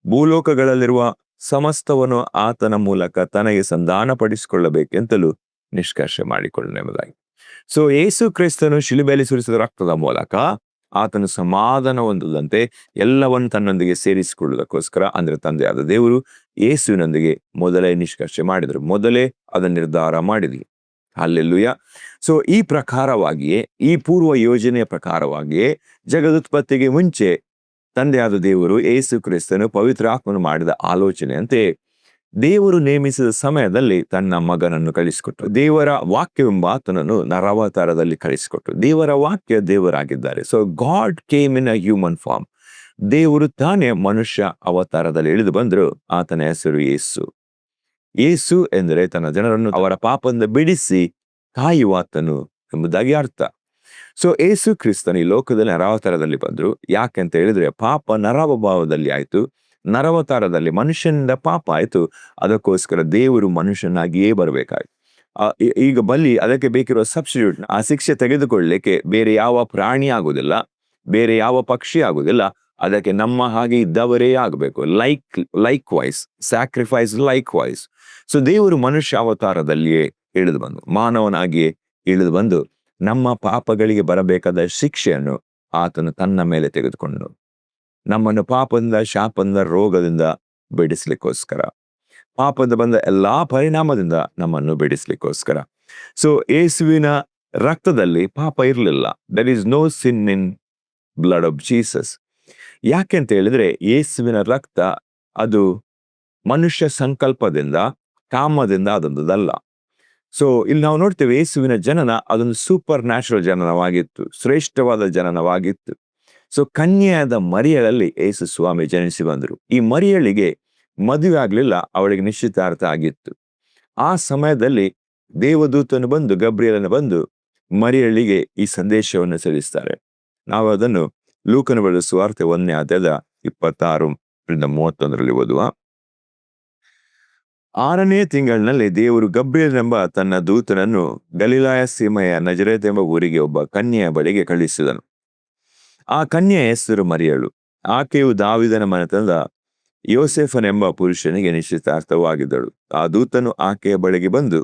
ಭೂಲೋಕಗಳಲ್ಲಿರುವ ಸಮಸ್ತವನ್ನು ಆತನ ಮೂಲಕ ತನಗೆ ಸಂಧಾನಪಡಿಸಿಕೊಳ್ಳಬೇಕೆಂತಲೂ ನಿಷ್ಕರ್ಷೆ ಮಾಡಿಕೊಳ್ಳು ಎಂಬುದಾಗಿ. ಸೊ ಯೇಸು ಕ್ರಿಸ್ತನು ಶಿಲುಬೆಯಲ್ಲಿ ಸುರಿಸಿದ ರಕ್ತದ ಮೂಲಕ ಆತನು ಸಮಾಧಾನ ಹೊಂದದಂತೆ ಎಲ್ಲವನ್ನು ತನ್ನೊಂದಿಗೆ ಸೇರಿಸಿಕೊಳ್ಳುವುದಕ್ಕೋಸ್ಕರ, ಅಂದ್ರೆ ತಂದೆಯಾದ ದೇವರು ಯೇಸುವಿನೊಂದಿಗೆ ಮೊದಲೇ ನಿಷ್ಕರ್ಷೆ ಮಾಡಿದರು, ಮೊದಲೇ ಅದನ್ನು ನಿರ್ಧಾರ ಮಾಡಿದ್ವಿ. ಹಲ್ಲೆಲೂಯ. ಸೊ ಈ ಪ್ರಕಾರವಾಗಿಯೇ, ಈ ಪೂರ್ವ ಯೋಜನೆಯ ಪ್ರಕಾರವಾಗಿಯೇ ಜಗದುತ್ಪತ್ತಿಗೆ ಮುಂಚೆ ತಂದೆಯಾದ ದೇವರು ಯೇಸು ಕ್ರಿಸ್ತನು ಪವಿತ್ರ ಆತ್ಮನು ಮಾಡಿದ ಆಲೋಚನೆಯಂತೆ ದೇವರು ನೇಮಿಸಿದ ಸಮಯದಲ್ಲಿ ತನ್ನ ಮಗನನ್ನು ಕಳಿಸಿಕೊಟ್ರು. ದೇವರ ವಾಕ್ಯವೆಂಬ ಆತನನ್ನು ನರಾವತಾರದಲ್ಲಿ ಕಳಿಸಿಕೊಟ್ರು. ದೇವರ ವಾಕ್ಯ ದೇವರಾಗಿದ್ದಾರೆ. So God came in a human form. ದೇವರು ತಾನೇ ಮನುಷ್ಯ ಅವತಾರದಲ್ಲಿ ಇಳಿದು ಬಂದರು. ಆತನ ಹೆಸರು ಯೇಸು. ಯೇಸು ಎಂದರೆ ತನ್ನ ಜನರನ್ನು ಅವರ ಪಾಪದಿಂದ ಬಿಡಿಸಿ ಕಾಯುವಾತನು ಎಂಬುದಾಗಿ ಅರ್ಥ. ಸೊ ಯೇಸು ಕ್ರಿಸ್ತನು ಈ ಲೋಕದಲ್ಲಿ ನರಾವತಾರದಲ್ಲಿ ಬಂದ್ರು. ಯಾಕೆಂತ ಹೇಳಿದ್ರೆ, ಪಾಪ ನರಭಾವದಲ್ಲಿ ಆಯ್ತು, ನರವತಾರದಲ್ಲಿ ಮನುಷ್ಯನಿಂದ ಪಾಪ ಆಯ್ತು. ಅದಕ್ಕೋಸ್ಕರ ದೇವರು ಮನುಷ್ಯನಾಗಿಯೇ ಬರಬೇಕಾಯ್ತು. ಈಗ ಬಲಿ ಅದಕ್ಕೆ ಬೇಕಿರುವ ಸಬ್ಸ್ಟಿಟ್ಯೂಟ್, ಆ ಶಿಕ್ಷೆ ತೆಗೆದುಕೊಳ್ಳಲಿಕ್ಕೆ ಬೇರೆ ಯಾವ ಪ್ರಾಣಿ ಆಗುದಿಲ್ಲ, ಬೇರೆ ಯಾವ ಪಕ್ಷಿ ಆಗುದಿಲ್ಲ, ಅದಕ್ಕೆ ನಮ್ಮ ಹಾಗೆ ಇದ್ದವರೇ ಆಗಬೇಕು. Likewise sacrifice likewise. So ದೇವರು ಮನುಷ್ಯ ಅವತಾರದಲ್ಲಿಯೇ ಇಳಿದು ಬಂದು, ಮಾನವನಾಗಿಯೇ ಇಳಿದು ಬಂದು ನಮ್ಮ ಪಾಪಗಳಿಗೆ ಬರಬೇಕಾದ ಶಿಕ್ಷೆಯನ್ನು ಆತನು ತನ್ನ ಮೇಲೆ ತೆಗೆದುಕೊಂಡು ನಮ್ಮನ್ನು ಪಾಪದಿಂದ, ಶಾಪದಿಂದ, ರೋಗದಿಂದ ಬಿಡಿಸ್ಲಿಕ್ಕೋಸ್ಕರ, ಪಾಪದಿಂದ ಬಂದ ಎಲ್ಲಾ ಪರಿಣಾಮದಿಂದ ನಮ್ಮನ್ನು ಬಿಡಿಸ್ಲಿಕ್ಕೋಸ್ಕರ. ಸೊ ಯೇಸುವಿನ ರಕ್ತದಲ್ಲಿ ಪಾಪ ಇರಲಿಲ್ಲ. There is no sin in blood of Jesus. ಯಾಕೆಂತ ಹೇಳಿದ್ರೆ, ಯೇಸುವಿನ ರಕ್ತ ಅದು ಮನುಷ್ಯ ಸಂಕಲ್ಪದಿಂದ, ಕಾಮದಿಂದ ಆದಂಥದ್ದಲ್ಲ. ಸೊ ಇಲ್ಲಿ ನಾವು ನೋಡ್ತೇವೆ, ಯೇಸುವಿನ ಜನನ ಅದೊಂದು ಸೂಪರ್ ನ್ಯಾಚುರಲ್ ಜನನವಾಗಿತ್ತು, ಶ್ರೇಷ್ಠವಾದ ಜನನವಾಗಿತ್ತು. ಸೊ ಕನ್ಯೆಯಾದ ಮರಿಯಳಲ್ಲಿ ಯೇಸು ಸ್ವಾಮಿ ಜನಿಸಿ ಬಂದರು. ಈ ಮರಿಯಳಿಗೆ ಮದುವೆ ಆಗ್ಲಿಲ್ಲ, ಅವಳಿಗೆ ನಿಶ್ಚಿತಾರ್ಥ ಆಗಿತ್ತು. ಆ ಸಮಯದಲ್ಲಿ ದೇವದೂತನು ಬಂದು, ಗಬ್ರಿಯೇಲನು ಬಂದು ಮರಿಯಳಿಗೆ ಈ ಸಂದೇಶವನ್ನು ಸಲ್ಲಿಸ್ತಾರೆ. ನಾವು ಅದನ್ನು ಲೂಕನ ಬರೆದ ಸುವಾರ್ತೆ 1ನೇ ಅಧ್ಯಾಯದ 26-31 ಓದುವ. 6ನೇ ತಿಂಗಳಿನಲ್ಲಿ ದೇವರು ಗಬ್ರಿಯೇಲನೆಂಬ ತನ್ನ ದೂತನನ್ನು ಗಲಿಲಾಯ ಸೀಮೆಯ ನಜರೇತ್ ಎಂಬ ಊರಿಗೆ ಒಬ್ಬ ಕನ್ಯೆಯ ಬಳಿಗೆ ಕಳುಹಿಸಿದನು. ಆ ಕನ್ಯೆಯ ಹೆಸರು ಮರಿಯಳು. ಆಕೆಯು ದಾವೀದನ ಮನೆತನದ ಯೋಸೇಫನೆಂಬ ಪುರುಷನಿಗೆ ನಿಶ್ಚಿತಾರ್ಥವಾಗಿದ್ದಳು. ಆ ದೂತನು ಆಕೆಯ ಬಳಿಗೆ ಬಂದು,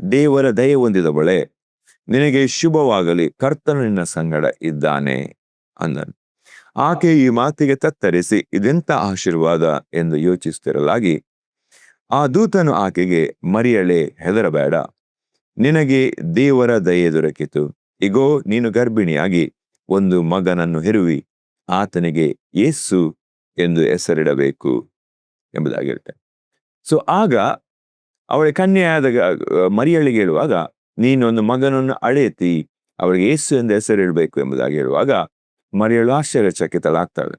ದೇವರ ದಯೆ ಹೊಂದಿದವಳೇ, ನಿನಗೆ ಶುಭವಾಗಲಿ, ಕರ್ತನು ನಿನ್ನ ಸಂಗಡ ಇದ್ದಾನೆ ಅಂದನು. ಆಕೆ ಈ ಮಾತಿಗೆ ತತ್ತರಿಸಿ, ಇದೆಂತ ಆಶೀರ್ವಾದ ಎಂದು ಯೋಚಿಸುತ್ತಿರಲಾಗಿ ಆ ದೂತನು ಆಕೆಗೆ, ಮರಿಯಳೇ, ಹೆದರಬೇಡ, ನಿನಗೆ ದೇವರ ದಯೆ ದೊರಕಿತು. ಇಗೋ, ನೀನು ಗರ್ಭಿಣಿಯಾಗಿ ಒಂದು ಮಗನನ್ನು ಹೆರುವಿ, ಆತನಿಗೆ ಯೇಸು ಎಂದು ಹೆಸರಿಡಬೇಕು ಎಂಬುದಾಗಿ ಹೇಳ್ತೇನೆ. ಸೊ ಆಗ ಅವಳ ಕನ್ಯೆಯಾದ ಮರಿಯಳಿಗೆ ಹೇಳುವಾಗ, ನೀನೊಂದು ಮಗನನ್ನು ಅಳೆತಿ ಅವಳಿಗೆ ಯೇಸು ಎಂದು ಹೆಸರಿಡಬೇಕು ಎಂಬುದಾಗಿ ಹೇಳುವಾಗ ಮರಿಯಳು ಆಶ್ಚರ್ಯಚಕಿತಳಾಗ್ತಾಳೆ.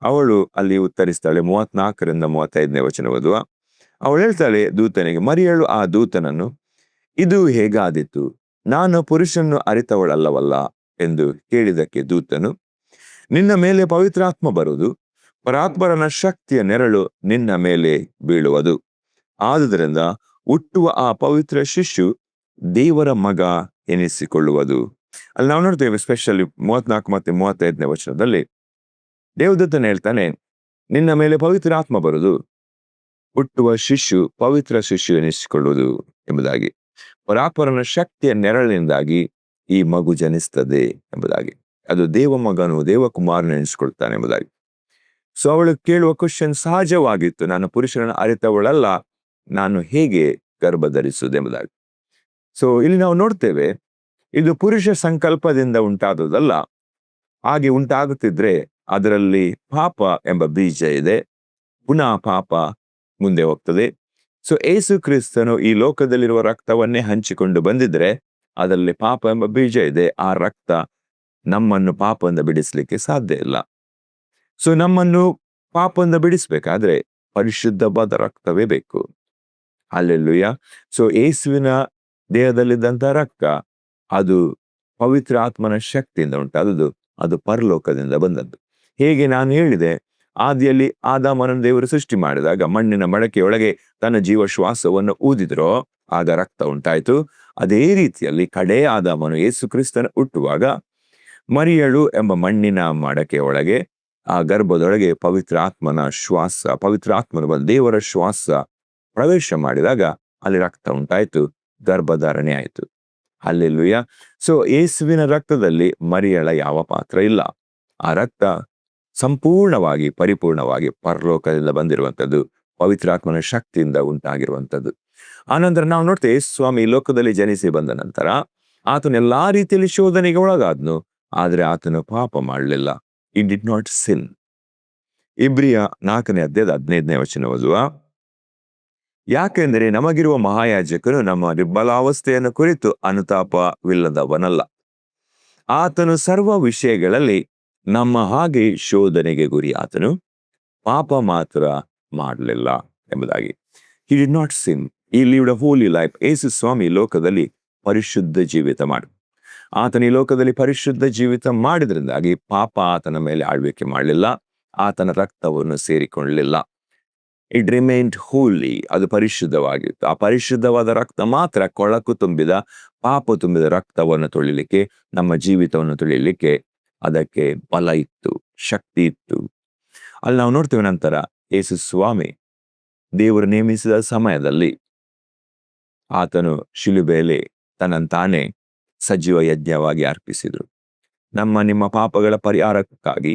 ಅವಳು ಅಲ್ಲಿ ಉತ್ತರಿಸ್ತಾಳೆ. 34-35ನೇ ವಚನ ಓದುವ. ಅವಳು ಹೇಳ್ತಾಳೆ ದೂತನಿಗೆ, ಮರಿಯಳು ಆ ದೂತನನ್ನು, ಇದು ಹೇಗಾದೀತು, ನಾನು ಪುರುಷನ್ನು ಅರಿತವಳಲ್ಲವಲ್ಲ ಎಂದು ಕೇಳಿದಕ್ಕೆ ದೂತನು, ನಿನ್ನ ಮೇಲೆ ಪವಿತ್ರಾತ್ಮ ಬರುವುದು, ಪರಾತ್ಪರನ ಶಕ್ತಿಯ ನೆರಳು ನಿನ್ನ ಮೇಲೆ ಬೀಳುವುದು. ಆದುದರಿಂದ ಹುಟ್ಟುವ ಆ ಪವಿತ್ರ ಶಿಶು ದೇವರ ಮಗ ಎನಿಸಿಕೊಳ್ಳುವುದು. ಅಲ್ಲಿ ನಾವು ನೋಡ್ತೇವೆ, ಸ್ಪೆಷಲಿ 34 ಮತ್ತೆ 35ನೇ ವಚನದಲ್ಲಿ ದೇವದತ್ತನ ಹೇಳ್ತಾನೆ, ನಿನ್ನ ಮೇಲೆ ಪವಿತ್ರ ಆತ್ಮ ಬರುವುದು, ಹುಟ್ಟುವ ಶಿಶು ಪವಿತ್ರ ಶಿಶು ಎನಿಸಿಕೊಳ್ಳುವುದು ಎಂಬುದಾಗಿ. ಪರಾತ್ಪರನ ಶಕ್ತಿಯ ನೆರಳಿನಿಂದಾಗಿ ಈ ಮಗು ಜನಿಸ್ತದೆ ಎಂಬುದಾಗಿ. ಅದು ದೇವ ಮಗನು, ದೇವಕುಮಾರನು ಎನಿಸಿಕೊಳ್ತಾನೆ ಎಂಬುದಾಗಿ. ಸೊ ಅವಳು ಕೇಳುವ ಕ್ವಶನ್ ಸಹಜವಾಗಿತ್ತು, ನಾನು ಪುರುಷರನ್ನು ಅರಿತವಳಲ್ಲ, ನಾನು ಹೇಗೆ ಗರ್ಭ ಧರಿಸುವುದು ಎಂಬುದಾಗಿ. ಸೊ ಇಲ್ಲಿ ನಾವು ನೋಡ್ತೇವೆ, ಇದು ಪುರುಷ ಸಂಕಲ್ಪದಿಂದ ಉಂಟಾದುದಲ್ಲ. ಹಾಗೆ ಉಂಟಾಗುತ್ತಿದ್ರೆ ಅದರಲ್ಲಿ ಪಾಪ ಎಂಬ ಬೀಜ ಇದೆ, ಪುನಃ ಪಾಪ ಮುಂದೆ ಹೋಗ್ತದೆ. ಸೊ ಏಸು ಕ್ರಿಸ್ತನು ಈ ಲೋಕದಲ್ಲಿರುವ ರಕ್ತವನ್ನೇ ಹಂಚಿಕೊಂಡು ಬಂದಿದ್ರೆ ಅದರಲ್ಲಿ ಪಾಪ ಎಂಬ ಬೀಜ ಇದೆ. ಆ ರಕ್ತ ನಮ್ಮನ್ನು ಪಾಪದಿಂದ ಬಿಡಿಸ್ಲಿಕ್ಕೆ ಸಾಧ್ಯ ಇಲ್ಲ. ಸೊ ನಮ್ಮನ್ನು ಪಾಪದಿಂದ ಬಿಡಿಸ್ಬೇಕಾದ್ರೆ ಪರಿಶುದ್ಧವಾದ ರಕ್ತವೇ ಬೇಕು. ಹಲ್ಲೆಲೂಯಾ. ಸೊ ಯೇಸುವಿನ ದೇಹದಲ್ಲಿದ್ದಂಥ ರಕ್ತ ಅದು ಪವಿತ್ರ ಆತ್ಮನ ಶಕ್ತಿಯಿಂದ ಉಂಟಾದದ್ದು, ಅದು ಪರಲೋಕದಿಂದ ಬಂದದ್ದು. ಹೇಗೆ ನಾನು ಹೇಳಿದೆ, ಆದಿಯಲ್ಲಿ ಆದಾಮನನ್ನು ದೇವರು ಸೃಷ್ಟಿ ಮಾಡಿದಾಗ ಮಣ್ಣಿನ ಮಡಕೆಯೊಳಗೆ ತನ್ನ ಜೀವ ಶ್ವಾಸವನ್ನು ಊದಿದ್ರೋ ಆಗ ರಕ್ತ ಉಂಟಾಯಿತು. ಅದೇ ರೀತಿಯಲ್ಲಿ ಕಡೇ ಆದಾಮನು ಯೇಸು ಕ್ರಿಸ್ತನ ಹುಟ್ಟುವಾಗ ಮರಿಯಳು ಎಂಬ ಮಣ್ಣಿನ ಮಡಕೆ ಒಳಗೆ, ಆ ಗರ್ಭದೊಳಗೆ ಪವಿತ್ರ ಆತ್ಮನ ಶ್ವಾಸ, ಪವಿತ್ರ ಆತ್ಮನ ಬಂದ ದೇವರ ಶ್ವಾಸ ಪ್ರವೇಶ ಮಾಡಿದಾಗ ಅಲ್ಲಿ ರಕ್ತ ಉಂಟಾಯಿತು, ಗರ್ಭಧಾರಣೆ ಆಯಿತು. ಹಲ್ಲೆಲೂಯಾ. ಸೊ ಯೇಸುವಿನ ರಕ್ತದಲ್ಲಿ ಮರಿಯಳ ಯಾವ ಪಾತ್ರ ಇಲ್ಲ. ಆ ರಕ್ತ ಸಂಪೂರ್ಣವಾಗಿ ಪರಿಪೂರ್ಣವಾಗಿ ಪರಲೋಕದಿಂದ ಬಂದಿರುವಂಥದ್ದು, ಪವಿತ್ರಾತ್ಮನ ಶಕ್ತಿಯಿಂದ ಉಂಟಾಗಿರುವಂಥದ್ದು. ಆನಂತರ ನಾವು ನೋಡ್ತೇವೆ, ಸ್ವಾಮಿ ಲೋಕದಲ್ಲಿ ಜನಿಸಿ ಬಂದ ನಂತರ ಆತನ ಎಲ್ಲಾ ರೀತಿಯಲ್ಲಿ ಶೋಧನೆಗೆ ಒಳಗಾದ್ನು, ಆದ್ರೆ ಆತನು ಪಾಪ ಮಾಡಲಿಲ್ಲ. He did not sin. ಇಬ್ರಿಯ 4ನೇ ಅಧ್ಯಾಯದ 15ನೇ ವಚನ ಓದುವ. ಯಾಕೆಂದರೆ ನಮಗಿರುವ ಮಹಾಯಾಜಕನು ನಮ್ಮ ನಿರ್ಬಲಾವಸ್ಥೆಯನ್ನು ಕುರಿತು ಅನುತಾಪವಿಲ್ಲದವನಲ್ಲ. ಆತನು ಸರ್ವ ವಿಷಯಗಳಲ್ಲಿ ನಮ್ಮ ಹಾಗೆ ಶೋಧನೆಗೆ ಗುರಿ, ಆತನು ಪಾಪ ಮಾತ್ರ ಮಾಡಲಿಲ್ಲ ಎಂಬುದಾಗಿ. He did not sin. He lived a holy life. ಯೇಸು ಸ್ವಾಮಿ ಲೋಕದಲ್ಲಿ ಪರಿಶುದ್ಧ ಜೀವಿತ ಮಾಡಿ, ಆತನ ಈ ಲೋಕದಲ್ಲಿ ಪರಿಶುದ್ಧ ಜೀವಿತ ಮಾಡಿದ್ರಿಂದಾಗಿ ಪಾಪ ಆತನ ಮೇಲೆ ಆಳ್ವಿಕೆ ಮಾಡಲಿಲ್ಲ, ಆತನ ರಕ್ತವನ್ನು ಸೇರಿಕೊಳ್ಳಲಿಲ್ಲ. ಇಟ್ ರಿಮೈನ್ಡ್ ಹೋಲಿ. ಅದು ಪರಿಶುದ್ಧವಾಗಿತ್ತು. ಆ ಪರಿಶುದ್ಧವಾದ ರಕ್ತ ಮಾತ್ರ ಕೊಳಕು ತುಂಬಿದ, ಪಾಪ ತುಂಬಿದ ರಕ್ತವನ್ನು ತೊಳಿಲಿಕ್ಕೆ, ನಮ್ಮ ಜೀವಿತವನ್ನು ತೊಳಿಲಿಕ್ಕೆ ಅದಕ್ಕೆ ಬಲ ಇತ್ತು, ಶಕ್ತಿ ಇತ್ತು. ಅಲ್ಲಿ ನಾವು ನೋಡ್ತೇವೆ, ನಂತರ ಯೇಸು ಸ್ವಾಮಿ ದೇವರು ನೇಮಿಸಿದ ಸಮಯದಲ್ಲಿ ಆತನು ಶಿಲುಬೆಯಲ್ಲಿ ತನ್ನನ್ನು ತಾನೇ ಸಜೀವ ಯಜ್ಞವಾಗಿ ಅರ್ಪಿಸಿದ್ರು. ನಿಮ್ಮ ಪಾಪಗಳ ಪರಿಹಾರಕ್ಕಾಗಿ,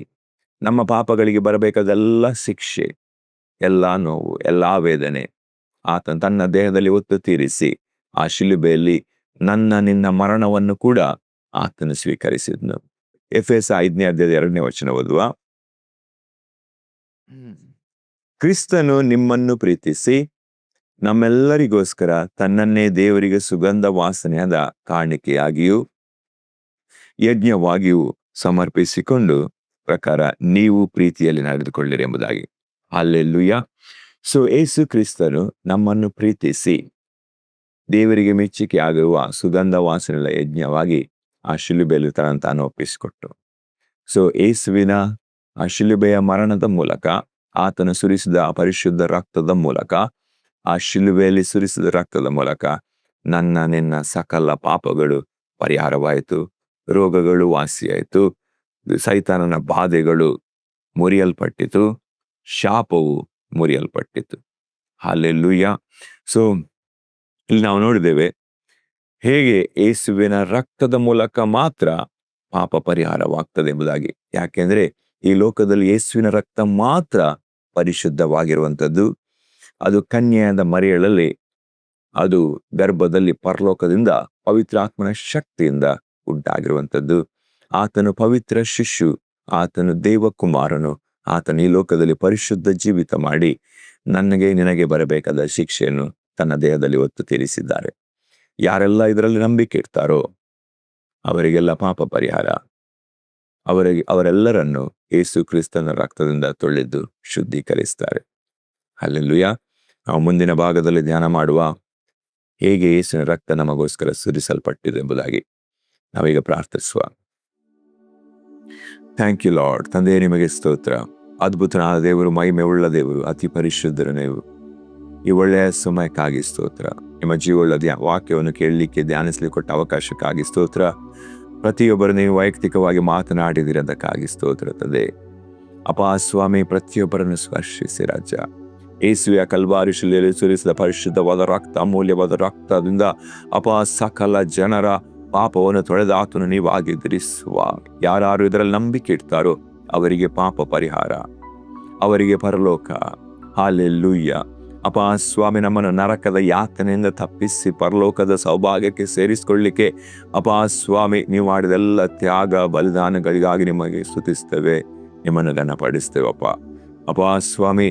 ನಮ್ಮ ಪಾಪಗಳಿಗೆ ಬರಬೇಕಾದೆಲ್ಲ ಶಿಕ್ಷೆ, ಎಲ್ಲ ನೋವು, ಎಲ್ಲ ವೇದನೆ ಆತನು ತನ್ನ ದೇಹದಲ್ಲಿ ಹೊತ್ತು ತೀರಿಸಿ ಆ ಶಿಲುಬೆಯಲ್ಲಿ ನಿನ್ನ ಮರಣವನ್ನು ಕೂಡ ಆತನು ಸ್ವೀಕರಿಸಿದ್ನು. ಎಫೆಸ 5ನೇ ಅಧ್ಯಾಯದ 2ನೇ ವಚನ ಓದುವ. ಕ್ರಿಸ್ತನು ನಿಮ್ಮನ್ನು ಪ್ರೀತಿಸಿ ನಮ್ಮೆಲ್ಲರಿಗೋಸ್ಕರ ತನ್ನನ್ನೇ ದೇವರಿಗೆ ಸುಗಂಧ ವಾಸನೆಯಾದ ಕಾಣಿಕೆಯಾಗಿಯೂ ಯಜ್ಞವಾಗಿಯೂ ಸಮರ್ಪಿಸಿಕೊಂಡು ಪ್ರಕಾರ ನೀವು ಪ್ರೀತಿಯಲ್ಲಿ ನಡೆದುಕೊಳ್ಳಿರಿ ಎಂಬುದಾಗಿ. ಹಲ್ಲೆಲೂಯಾ. ಸೊ ಯೇಸು ಕ್ರಿಸ್ತನು ನಮ್ಮನ್ನು ಪ್ರೀತಿಸಿ ದೇವರಿಗೆ ಮೆಚ್ಚುಗೆ ಆಗುವ ಸುಗಂಧ ವಾಸನೆಯ ಯಜ್ಞವಾಗಿ ಆ ಶಿಲುಬೆಯಲ್ಲಿ ತಾನು ಒಪ್ಪಿಸಿಕೊಟ್ಟು, ಸೊ ಯೇಸುವಿನ ಆ ಶಿಲುಬೆಯ ಮರಣದ ಮೂಲಕ, ಆತನು ಸುರಿಸಿದ ಪರಿಶುದ್ಧ ರಕ್ತದ ಮೂಲಕ, ಆ ಶಿಲುಬೆಯಲ್ಲಿ ಸುರಿಸಿದ ರಕ್ತದ ಮೂಲಕ ನಿನ್ನ ಸಕಲ ಪಾಪಗಳು ಪರಿಹಾರವಾಯಿತು, ರೋಗಗಳು ವಾಸಿಯಾಯಿತು, ಸೈತಾನನ ಬಾಧೆಗಳು ಮುರಿಯಲ್ಪಟ್ಟಿತು, ಶಾಪವು ಮುರಿಯಲ್ಪಟ್ಟಿತು. ಹಲ್ಲೆಲೂಯಾ. ಸೊ ಇಲ್ಲಿ ನಾವು ನೋಡಿದ್ದೇವೆ ಹೇಗೆ ಯೇಸುವಿನ ರಕ್ತದ ಮೂಲಕ ಮಾತ್ರ ಪಾಪ ಪರಿಹಾರವಾಗ್ತದೆ ಎಂಬುದಾಗಿ. ಯಾಕೆಂದ್ರೆ ಈ ಲೋಕದಲ್ಲಿ ಯೇಸುವಿನ ರಕ್ತ ಮಾತ್ರ ಪರಿಶುದ್ಧವಾಗಿರುವಂಥದ್ದು. ಅದು ಕನ್ಯೆಯಾದ ಮರಿಯಳಲ್ಲಿ, ಅದು ಗರ್ಭದಲ್ಲಿ ಪರಲೋಕದಿಂದ ಪವಿತ್ರಾತ್ಮನ ಶಕ್ತಿಯಿಂದ ಉಂಟಾಗಿರುವಂಥದ್ದು. ಆತನು ಪವಿತ್ರ ಶಿಶು, ಆತನು ದೇವಕುಮಾರನು, ಆತನು ಈ ಲೋಕದಲ್ಲಿ ಪರಿಶುದ್ಧ ಜೀವಿತ ಮಾಡಿ ನನಗೆ ನಿನಗೆ ಬರಬೇಕಾದ ಶಿಕ್ಷೆಯನ್ನು ತನ್ನ ದೇಹದಲ್ಲಿ ಹೊತ್ತು ತೀರಿಸಿದ್ದಾರೆ. ಯಾರೆಲ್ಲ ಇದರಲ್ಲಿ ನಂಬಿಕೆ ಇಡ್ತಾರೋ ಅವರಿಗೆಲ್ಲ ಪಾಪ ಪರಿಹಾರ. ಅವರೆಲ್ಲರನ್ನು ಯೇಸು ಕ್ರಿಸ್ತನ ರಕ್ತದಿಂದ ತೊಳೆದು ಶುದ್ಧೀಕರಿಸ್ತಾರೆ. ಹಲ್ಲೆಲೂಯಾ. ನಾವು ಮುಂದಿನ ಭಾಗದಲ್ಲಿ ಧ್ಯಾನ ಮಾಡುವ ಹೇಗೆ ಯೇಸುವಿನ ರಕ್ತ ನಮಗೋಸ್ಕರ ಸುರಿಸಲ್ಪಟ್ಟಿದೆ ಎಂಬುದಾಗಿ. ನಾವೀಗ ಪ್ರಾರ್ಥಿಸುವ. Thank you lord. ತಂದೆ, ನಿಮಗೆ ಸ್ತೋತ್ರ. ಅದ್ಭುತನಾದ ದೇವರು, ಮಹಿಮೆ ಉಳ್ಳ ದೇವರು, ಅತಿ ಪರಿಶುದ್ಧರ ನೀವು. ಈ ಒಳ್ಳೆಯ ಸಮಯಕ್ಕಾಗಿ ಸ್ತೋತ್ರ. ನಿಮ್ಮ ಜೀವವುಳ್ಳ ವಾಕ್ಯವನ್ನು ಕೇಳಲಿಕ್ಕೆ, ಧ್ಯಾನಿಸಲಿಕ್ಕೆ ಕೊಟ್ಟ ಅವಕಾಶಕ್ಕಾಗಿ ಸ್ತೋತ್ರ. ಪ್ರತಿಯೊಬ್ಬರು ನೀವು ವೈಯಕ್ತಿಕವಾಗಿ ಮಾತನಾಡಿದಿರಿ ಅದಕ್ಕಾಗಿ ಸ್ತೋತ್ರ ತಂದೆ. ಅಪ್ಪ ಸ್ವಾಮಿ, ಪ್ರತಿಯೊಬ್ಬರನ್ನು ಸ್ಪರ್ಶಿಸಿ ರಾಜ. ಯೇಸುವಿನ ಕಲ್ವಾರಿ ಶಿಲೆಯಲ್ಲಿ ಸುರಿಸಿದ ಪರಿಶುದ್ಧವಾದ ರಕ್ತ, ಅಮೂಲ್ಯವಾದ ರಕ್ತದಿಂದ ಅಪ್ಪ ಸಕಲ ಜನರ ಪಾಪವನ್ನು ತೊಳೆದ ಆತನು ನೀವಾಗಿದ್ದೀರಿ ಸ್ವಾಮಿ. ಯಾರು ಇದರಲ್ಲಿ ನಂಬಿಕೆ ಇಡ್ತಾರೋ ಅವರಿಗೆ ಪಾಪ ಪರಿಹಾರ, ಅವರಿಗೆ ಪರಲೋಕ. ಹಲ್ಲೆಲೂಯಾ. ಅಪ್ಪ ಸ್ವಾಮಿ, ನಮ್ಮನ್ನು ನರಕದ ಯಾತನೆಯಿಂದ ತಪ್ಪಿಸಿ ಪರಲೋಕದ ಸೌಭಾಗ್ಯಕ್ಕೆ ಸೇರಿಸಿಕೊಳ್ಳಿಕ್ಕೆ ಅಪ್ಪ ಸ್ವಾಮಿ ನೀವು ಮಾಡಿದೆಲ್ಲ ತ್ಯಾಗ ಬಲಿದಾನಗಳಿಗಾಗಿ ನಿಮಗೆ ಸ್ತುತಿಸ್ತೇವೆ, ನಿಮ್ಮನ್ನು ಘನಪಡಿಸ್ತೇವಪ್ಪ. ಅಪ್ಪ ಸ್ವಾಮಿ,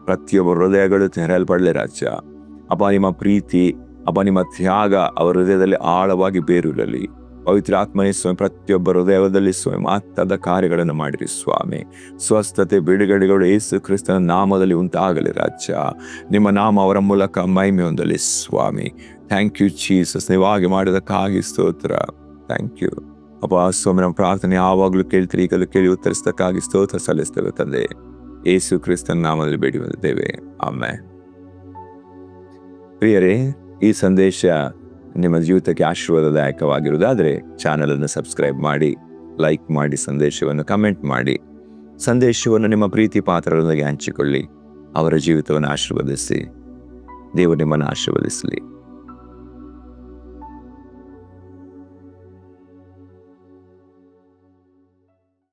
ಪ್ರತಿಯೊಬ್ಬ ಹೃದಯಗಳು ತೆರೆಯಲ್ಪಡಲಿ ರಾಜ. ಅಪ್ಪ ನಿಮ್ಮ ಪ್ರೀತಿ, ಅಪ್ಪ ನಿಮ್ಮ ತ್ಯಾಗ ಅವರ ಹೃದಯದಲ್ಲಿ ಆಳವಾಗಿ ಬೇರೂರಲಿ. ಪವಿತ್ರಾತ್ಮನೇ ಸ್ವಾಮಿ, ಪ್ರತಿಯೊಬ್ಬ ಹೃದಯದಲ್ಲಿ ಸ್ವಾಮಿ ಮಾತಾದ ಕಾರ್ಯಗಳನ್ನು ಮಾಡಿರಿ ಸ್ವಾಮಿ. ಸ್ವಸ್ಥತೆ, ಬಿಡುಗಡೆಗಳು ಯೇಸು ಕ್ರಿಸ್ತನ ನಾಮದಲ್ಲಿ ಉಂಟಾಗಲಿ ರಾಜ. ನಿಮ್ಮ ನಾಮ ಅವರ ಮೂಲಕ ಮಹಿಮೆ ಹೊಂದಲಿ ಸ್ವಾಮಿ. ಥ್ಯಾಂಕ್ ಯು ಜೀಸಸ್, ನೀವಾಗಿ ಮಾಡಿದಕ್ಕಾಗಿ ಸ್ತೋತ್ರ. ಥ್ಯಾಂಕ್ ಯು ಅಪ್ಪ ಸ್ವಾಮಿ. ನಮ್ಮ ಪ್ರಾರ್ಥನೆ ಯಾವಾಗಲೂ ಕೇಳ್ತೀರಿ, ಈಗಲೂ ಕೇಳಿ ಉತ್ತರಿಸದಕ್ಕಾಗಿ ಸ್ತೋತ್ರ ಸಲ್ಲಿಸ್ತೇವೆ ತಂದೆ. ಯೇಸು ಕ್ರಿಸ್ತನ ನಾಮದಲ್ಲಿ ಬೇಡಿ ಬಂದಿದ್ದೇವೆ, ಆಮೆನ್. ಪ್ರಿಯರೇ, ಈ ಸಂದೇಶ ನಿಮ್ಮ ಜೀವಿತಕ್ಕೆ ಆಶೀರ್ವಾದದಾಯಕವಾಗಿರುವುದಾದರೆ ಚಾನಲನ್ನು ಸಬ್ಸ್ಕ್ರೈಬ್ ಮಾಡಿ, ಲೈಕ್ ಮಾಡಿ, ಸಂದೇಶವನ್ನು ಕಮೆಂಟ್ ಮಾಡಿ, ಸಂದೇಶವನ್ನು ನಿಮ್ಮ ಪ್ರೀತಿ ಪಾತ್ರರೊಂದಿಗೆ ಹಂಚಿಕೊಳ್ಳಿ. ಅವರ ಜೀವಿತವನ್ನು ಆಶೀರ್ವದಿಸಿ. ದೇವರು ನಿಮ್ಮನ್ನು ಆಶೀರ್ವದಿಸಲಿ.